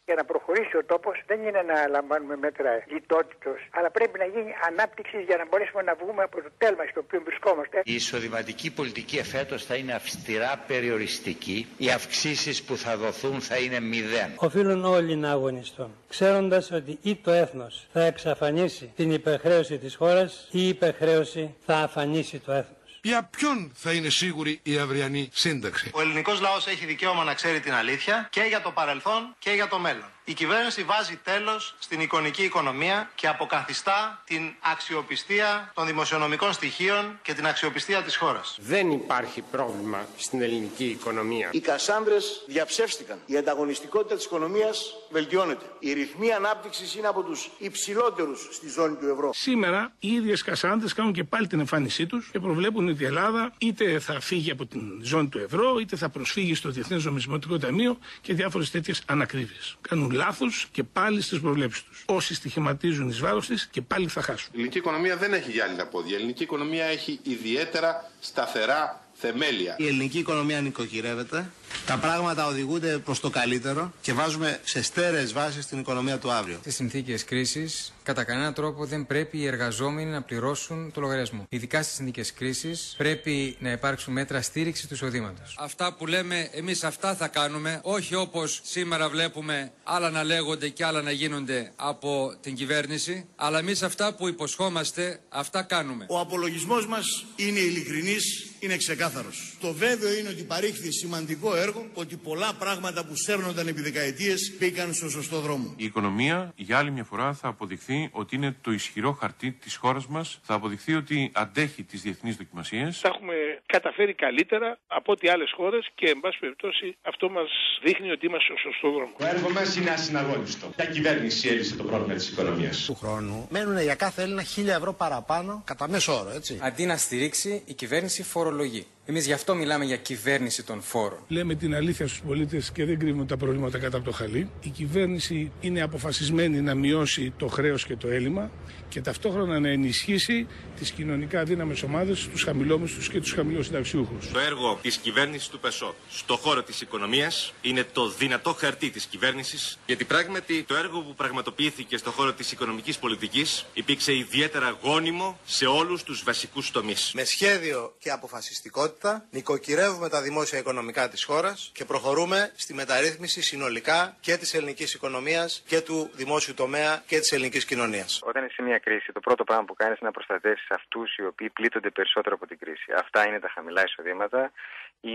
Για να προχωρήσει ο τόπος δεν είναι να λαμβάνουμε μέτρα λιτότητος, αλλά πρέπει να γίνει ανάπτυξη για να μπορέσουμε να βγούμε από το τέλμα στο οποίο βρισκόμαστε. Η εισοδηματική πολιτική εφέτος θα είναι αυστηρά περιοριστική. Οι αυξήσεις που θα δοθούν θα είναι 0. Οφείλουν όλοι να αγωνιστούν, ξέροντας ότι ή το έθνος θα εξαφανίσει την υπερχρέωση της χώρας ή η υπερχρέωση θα αφανίσει το έθνος. Για ποιον θα είναι σίγουρη η αυριανή σύνταξη? Ο ελληνικός λαός έχει δικαίωμα να ξέρει την αλήθεια και για το παρελθόν και για το μέλλον. Η κυβέρνηση βάζει τέλος στην εικονική οικονομία και αποκαθιστά την αξιοπιστία των δημοσιονομικών στοιχείων και την αξιοπιστία της χώρας. Δεν υπάρχει πρόβλημα στην ελληνική οικονομία. Οι Κασάνδρες διαψεύστηκαν. Η ανταγωνιστικότητα της οικονομίας βελτιώνεται. Οι ρυθμοί ανάπτυξης είναι από τους υψηλότερους στη ζώνη του ευρώ. Σήμερα οι ίδιες Κασάνδρες κάνουν και πάλι την εμφάνισή τους και προβλέπουν ότι η Ελλάδα είτε θα φύγει από την ζώνη του ευρώ, είτε θα προσφύγει στο Διεθνές Νομισματικό Ταμείο και διάφορες τέτοιες ανακρίβειες. Κάνουν λάθος και πάλι στις προβλέψεις τους. Όσοι στοιχηματίζουν εις βάρος της και πάλι θα χάσουν. Η ελληνική οικονομία δεν έχει γυάλινα πόδια. Η ελληνική οικονομία έχει ιδιαίτερα σταθερά θεμέλια. Η ελληνική οικονομία νοικοκυρεύεται, τα πράγματα οδηγούνται προς το καλύτερο και βάζουμε σε στέρεες βάσεις την οικονομία του αύριο. Στις συνθήκες κρίσης, κατά κανένα τρόπο δεν πρέπει οι εργαζόμενοι να πληρώσουν το λογαριασμό. Ειδικά στις συνθήκες κρίσης, πρέπει να υπάρξουν μέτρα στήριξης του εισοδήματος. Αυτά που λέμε, εμείς αυτά θα κάνουμε, όχι όπως σήμερα βλέπουμε άλλα να λέγονται και άλλα να γίνονται από την κυβέρνηση, αλλά εμείς αυτά που υποσχόμαστε, αυτά κάνουμε. Ο απολογισμός μας είναι ειλικρινής, είναι ξεκάθαρος. Το βέβαιο είναι ότι παρήχθη σημαντικό έργο, ότι πολλά πράγματα που σέρνονταν επί δεκαετίες μπήκαν στο σωστό δρόμο. Η οικονομία για άλλη μια φορά θα αποδειχθεί ότι είναι το ισχυρό χαρτί της χώρας μας, θα αποδειχθεί ότι αντέχει τις διεθνείς δοκιμασίες. Θα έχουμε καταφέρει καλύτερα από ό,τι άλλες χώρες και εν πάση περιπτώσει αυτό μας δείχνει ότι είμαστε στο σωστό δρόμο. Το έργο μας είναι ασυναγώνιστο. Ποια κυβέρνηση έλυσε το πρόβλημα της οικονομίας? Του χρόνου μένουν για κάθε Έλληνα 1.000 ευρώ παραπάνω κατά μέσο όρο, έτσι. Αντί να στηρίξει, η κυβέρνηση φορολογεί. Εμείς γι' αυτό μιλάμε για κυβέρνηση των φόρων. Λέμε την αλήθεια στους πολίτες και δεν κρύβουμε τα προβλήματα κάτω από το χαλί. Η κυβέρνηση είναι αποφασισμένη να μειώσει το χρέος και το έλλειμμα και ταυτόχρονα να ενισχύσει τις κοινωνικά αδύναμες ομάδες, τους χαμηλόμισθους και τους χαμηλοσυνταξιούχους. Το έργο της κυβέρνησης του ΠΕΣΟ στο χώρο της οικονομίας είναι το δυνατό χαρτί της κυβέρνησης, γιατί πράγματι το έργο που πραγματοποιήθηκε στο χώρο της οικονομικής πολιτικής υπήρξε ιδιαίτερα γόνιμο σε όλους τους βασικούς τομείς. Με σχέδιο και αποφασιστικότητα νοικοκυρεύουμε τα δημόσια οικονομικά της χώρας και προχωρούμε στη μεταρρύθμιση συνολικά και της ελληνικής οικονομίας και του δημόσιου τομέα και της ελληνικής κοινωνίας. Όταν είσαι σε μια κρίση, το πρώτο πράγμα που κάνεις είναι να προστατεύσεις αυτούς οι οποίοι πλήττονται περισσότερο από την κρίση. Αυτά είναι τα χαμηλά εισοδήματα.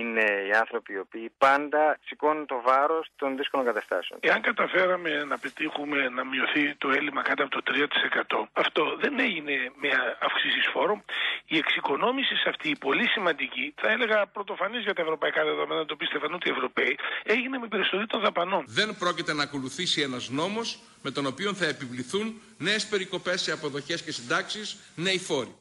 Είναι οι άνθρωποι οι οποίοι πάντα σηκώνουν το βάρος των δύσκολων καταστάσεων. Εάν καταφέραμε να πετύχουμε να μειωθεί το έλλειμμα κάτω από το 3%, αυτό δεν έγινε με αυξήσεις φόρων. Η εξοικονόμηση σε αυτή, η πολύ σημαντική, θα έλεγα πρωτοφανής για τα ευρωπαϊκά δεδομένα, το πίστευαν ότι οι Ευρωπαίοι, έγινε με περιστολή των δαπανών. Δεν πρόκειται να ακολουθήσει ένας νόμος με τον οποίο θα επιβληθούν νέες περικοπές σε αποδοχές και συντάξεις, νέοι φόροι.